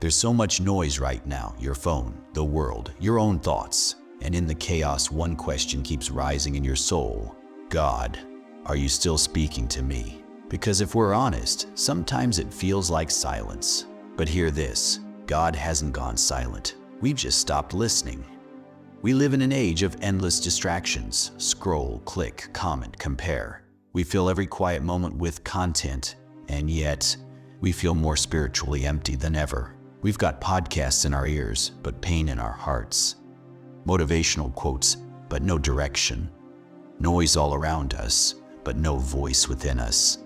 There's so much noise right now, your phone, the world, your own thoughts. And in the chaos, one question keeps rising in your soul. God, are you still speaking to me? Because if we're honest, sometimes it feels like silence. But hear this, God hasn't gone silent. We've just stopped listening. We live in an age of endless distractions. Scroll, click, comment, compare. We fill every quiet moment with content, and yet we feel more spiritually empty than ever. We've got podcasts in our ears, but pain in our hearts. Motivational quotes, but no direction. Noise all around us, but no voice within us.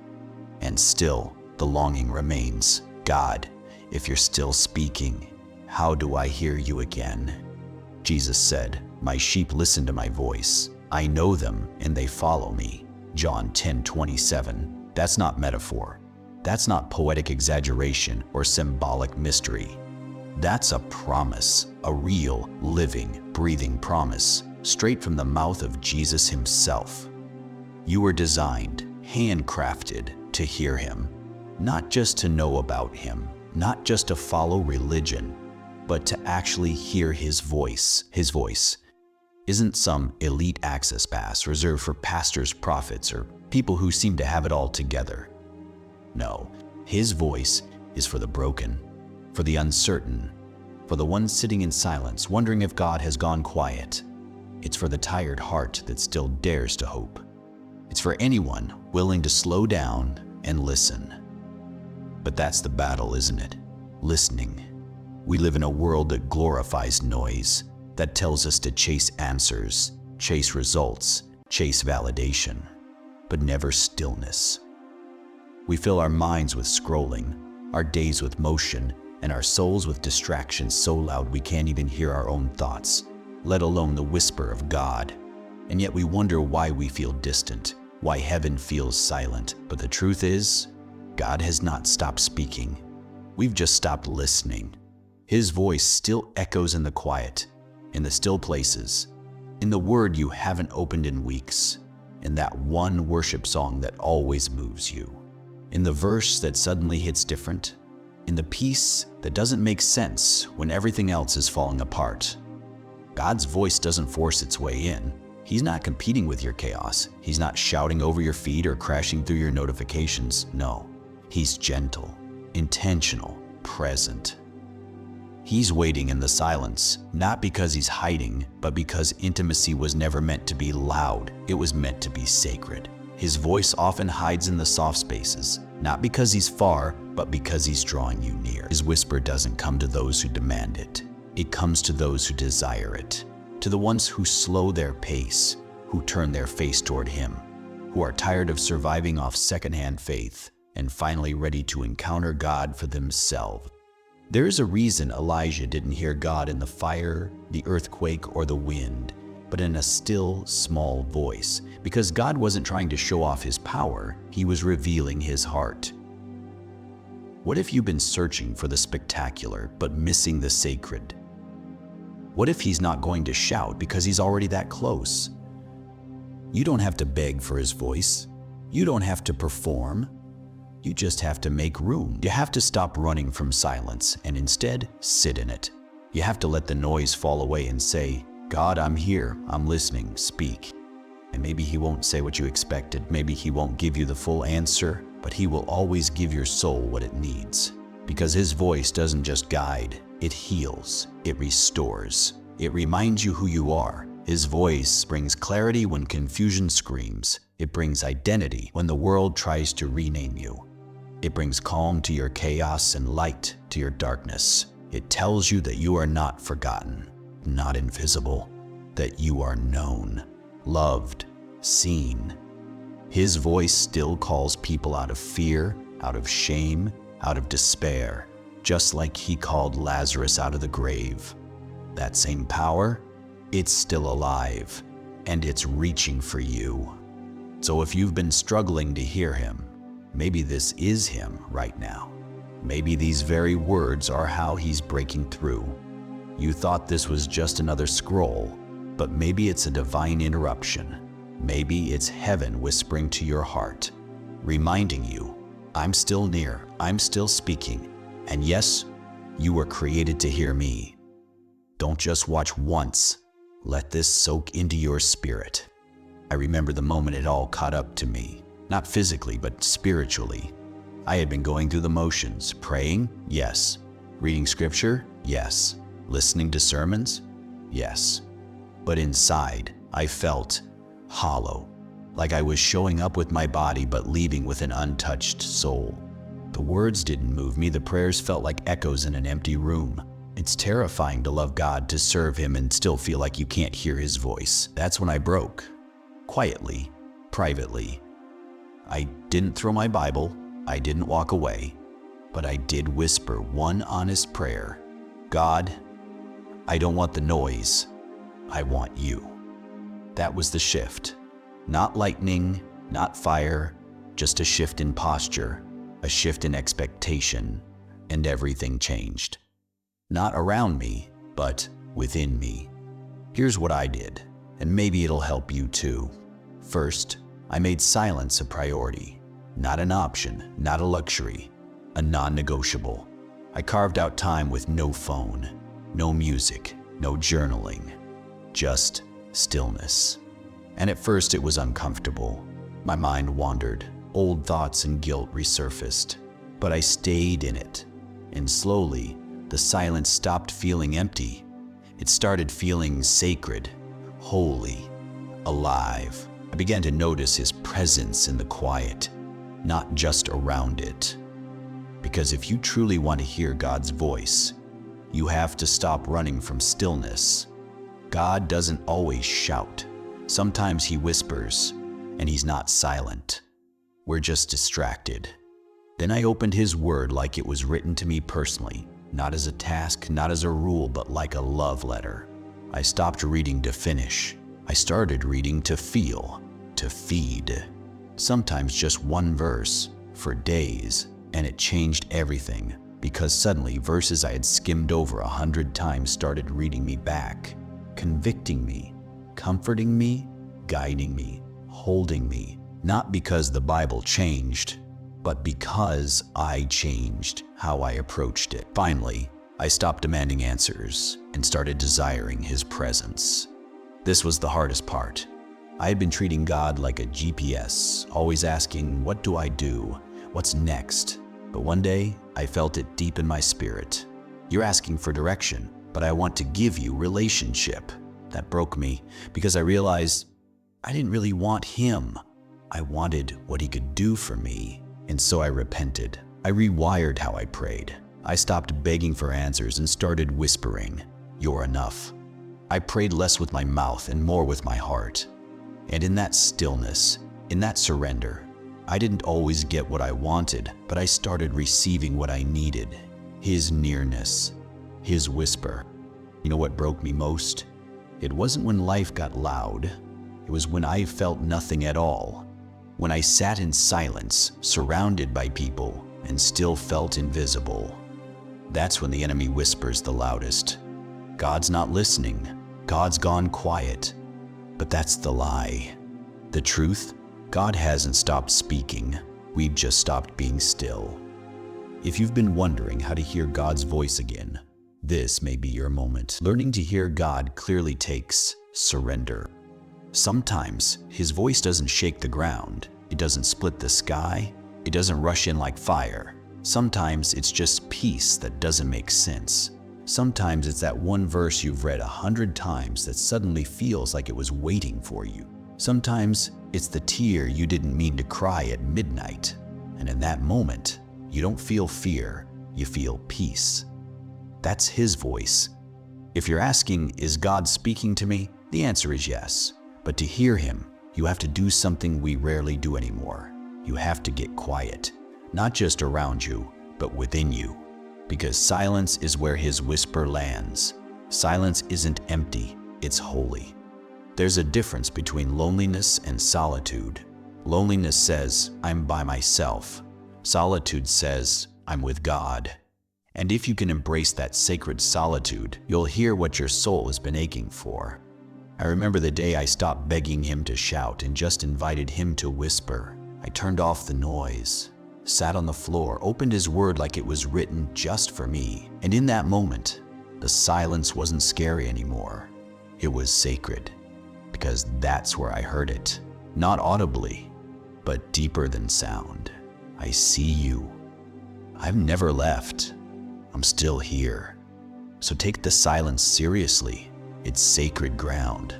And still, the longing remains. God, if you're still speaking, how do I hear you again? Jesus said, "My sheep listen to my voice. I know them and they follow me." John 10:27. That's not metaphor. That's not poetic exaggeration or symbolic mystery. That's a promise, a real, living, breathing promise, straight from the mouth of Jesus himself. You were designed, handcrafted to hear him, not just to know about him, not just to follow religion, but to actually hear his voice. His voice isn't some elite access pass reserved for pastors, prophets, or people who seem to have it all together. No, his voice is for the broken, for the uncertain, for the ones sitting in silence, wondering if God has gone quiet. It's for the tired heart that still dares to hope. It's for anyone willing to slow down and listen. But that's the battle, isn't it? Listening. We live in a world that glorifies noise, that tells us to chase answers, chase results, chase validation, but never stillness. We fill our minds with scrolling, our days with motion, and our souls with distractions so loud we can't even hear our own thoughts, let alone the whisper of God. And yet we wonder why we feel distant, why heaven feels silent. But the truth is, God has not stopped speaking. We've just stopped listening. His voice still echoes in the quiet, in the still places, in the word you haven't opened in weeks, in that one worship song that always moves you, in the verse that suddenly hits different, in the peace that doesn't make sense when everything else is falling apart. God's voice doesn't force its way in. He's not competing with your chaos. He's not shouting over your feed or crashing through your notifications. No, he's gentle, intentional, present. He's waiting in the silence, not because he's hiding, but because intimacy was never meant to be loud. It was meant to be sacred. His voice often hides in the soft spaces, not because he's far, but because he's drawing you near. His whisper doesn't come to those who demand it. It comes to those who desire it, to the ones who slow their pace, who turn their face toward him, who are tired of surviving off secondhand faith, and finally ready to encounter God for themselves. There is a reason Elijah didn't hear God in the fire, the earthquake, or the wind, but in a still, small voice, because God wasn't trying to show off his power, he was revealing his heart. What if you've been searching for the spectacular, but missing the sacred? What if he's not going to shout because he's already that close? You don't have to beg for his voice. You don't have to perform. You just have to make room. You have to stop running from silence and instead sit in it. You have to let the noise fall away and say, God, I'm here, I'm listening, speak. And maybe he won't say what you expected. Maybe he won't give you the full answer, but he will always give your soul what it needs. Because his voice doesn't just guide, it heals, it restores, it reminds you who you are. His voice brings clarity when confusion screams. It brings identity when the world tries to rename you. It brings calm to your chaos and light to your darkness. It tells you that you are not forgotten, not invisible, that you are known, loved, seen. His voice still calls people out of fear, out of shame, out of despair, just like he called Lazarus out of the grave. That same power, it's still alive, and it's reaching for you. So if you've been struggling to hear him, maybe this is him right now. Maybe these very words are how he's breaking through. You thought this was just another scroll, but maybe it's a divine interruption. Maybe it's heaven whispering to your heart, reminding you, I'm still near, I'm still speaking, and yes, You were created to hear me. Don't just watch once. Let this soak into your spirit. I remember the moment it all caught up to me. Not physically, but spiritually. I had been going through the motions, praying, yes. Reading scripture, yes. Listening to sermons, yes. But inside, I felt hollow, like I was showing up with my body but leaving with an untouched soul. The words didn't move me, the prayers felt like echoes in an empty room. It's terrifying to love God, to serve Him, and still feel like you can't hear His voice. That's when I broke. Quietly, privately. I didn't throw my Bible, I didn't walk away, but I did whisper one honest prayer. God, I don't want the noise, I want you. That was the shift. Not lightning, not fire, just a shift in posture, a shift in expectation, and everything changed. Not around me, but within me. Here's what I did, and maybe it'll help you too. First, I made silence a priority. Not an option, not a luxury, a non-negotiable. I carved out time with no phone, no music, no journaling, just stillness. And at first it was uncomfortable. My mind wandered, old thoughts and guilt resurfaced. But I stayed in it, and slowly, the silence stopped feeling empty. It started feeling sacred, holy, alive. I began to notice His presence in the quiet, not just around it. Because if you truly want to hear God's voice, you have to stop running from stillness. God doesn't always shout. Sometimes He whispers, and He's not silent. We're just distracted. Then I opened His Word like it was written to me personally, not as a task, not as a rule, but like a love letter. I stopped reading to finish. I started reading to feel, to feed. Sometimes just one verse, for days, and it changed everything, because suddenly verses I had skimmed over 100 times started reading me back, convicting me, comforting me, guiding me, holding me, not because the Bible changed, but because I changed how I approached it. Finally, I stopped demanding answers and started desiring His presence. This was the hardest part. I had been treating God like a GPS, always asking, what do I do? What's next? But one day, I felt it deep in my spirit. You're asking for direction, but I want to give you relationship. That broke me because I realized I didn't really want Him. I wanted what He could do for me. And so I repented. I rewired how I prayed. I stopped begging for answers and started whispering, "You're enough." I prayed less with my mouth and more with my heart. And in that stillness, in that surrender, I didn't always get what I wanted, but I started receiving what I needed. His nearness, His whisper. You know what broke me most? It wasn't when life got loud. It was when I felt nothing at all. When I sat in silence, surrounded by people, and still felt invisible. That's when the enemy whispers the loudest. God's not listening. God's gone quiet. But that's the lie. The truth, God hasn't stopped speaking. We've just stopped being still. If you've been wondering how to hear God's voice again, this may be your moment. Learning to hear God clearly takes surrender. Sometimes His voice doesn't shake the ground. It doesn't split the sky. It doesn't rush in like fire. Sometimes it's just peace that doesn't make sense. Sometimes it's that one verse you've read 100 times that suddenly feels like it was waiting for you. Sometimes it's the tear you didn't mean to cry at midnight. And in that moment, you don't feel fear, you feel peace. That's His voice. If you're asking, is God speaking to me? The answer is yes. But to hear Him, you have to do something we rarely do anymore. You have to get quiet, not just around you, but within you. Because silence is where His whisper lands. Silence isn't empty, it's holy. There's a difference between loneliness and solitude. Loneliness says, I'm by myself. Solitude says, I'm with God. And if you can embrace that sacred solitude, you'll hear what your soul has been aching for. I remember the day I stopped begging Him to shout and just invited Him to whisper. I turned off the noise. sat on the floor, opened his word like it was written just for me. And in that moment, the silence wasn't scary anymore. It was sacred, because that's where I heard it. Not audibly, but deeper than sound. I see you. I've never left. I'm still here. So take the silence seriously. It's sacred ground.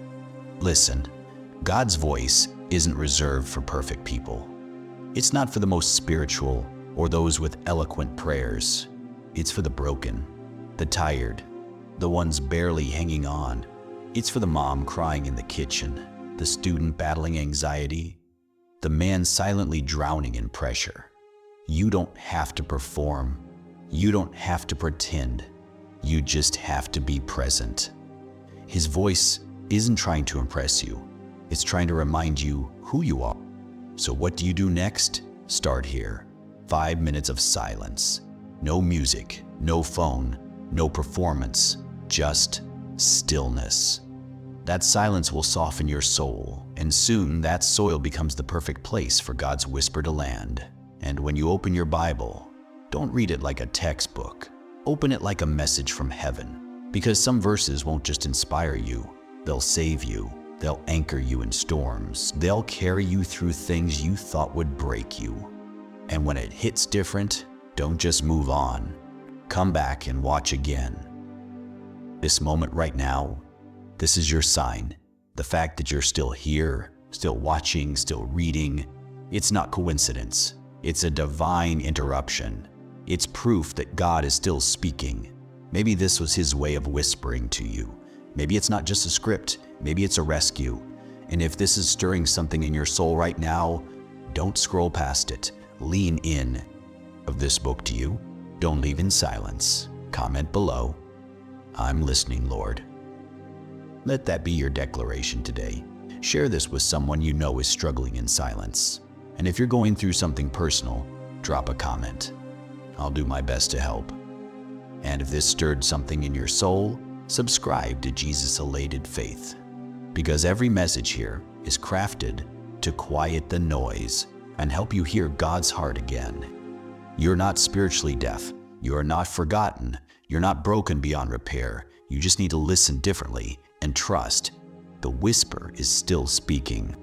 Listen, God's voice isn't reserved for perfect people. It's not for the most spiritual or those with eloquent prayers. It's for the broken, the tired, the ones barely hanging on. It's for the mom crying in the kitchen, the student battling anxiety, the man silently drowning in pressure. You don't have to perform. You don't have to pretend. You just have to be present. His voice isn't trying to impress you. It's trying to remind you who you are. So what do you do next? Start here. 5 minutes of silence. No music, no phone, no performance, just stillness. That silence will soften your soul, and soon that soil becomes the perfect place for God's whisper to land. And when you open your Bible, don't read it like a textbook. Open it like a message from heaven, because some verses won't just inspire you, they'll save you. They'll anchor you in storms. They'll carry you through things you thought would break you. And when it hits different, don't just move on. Come back and watch again. This moment right now, this is your sign. The fact that you're still here, still watching, still reading, it's not coincidence. It's a divine interruption. It's proof that God is still speaking. Maybe this was His way of whispering to you. Maybe it's not just a script. Maybe it's a rescue. And if this is stirring something in your soul right now, don't scroll past it. Lean in. Of this book to you, don't leave in silence. Comment below. I'm listening, Lord. Let that be your declaration today. Share this with someone you know is struggling in silence. And if you're going through something personal, drop a comment. I'll do my best to help. And if this stirred something in your soul, subscribe to Jesus Elated Faith, because every message here is crafted to quiet the noise and help you hear God's heart again. You're not spiritually deaf. You are not forgotten. You're not broken beyond repair. You just need to listen differently and trust the whisper is still speaking.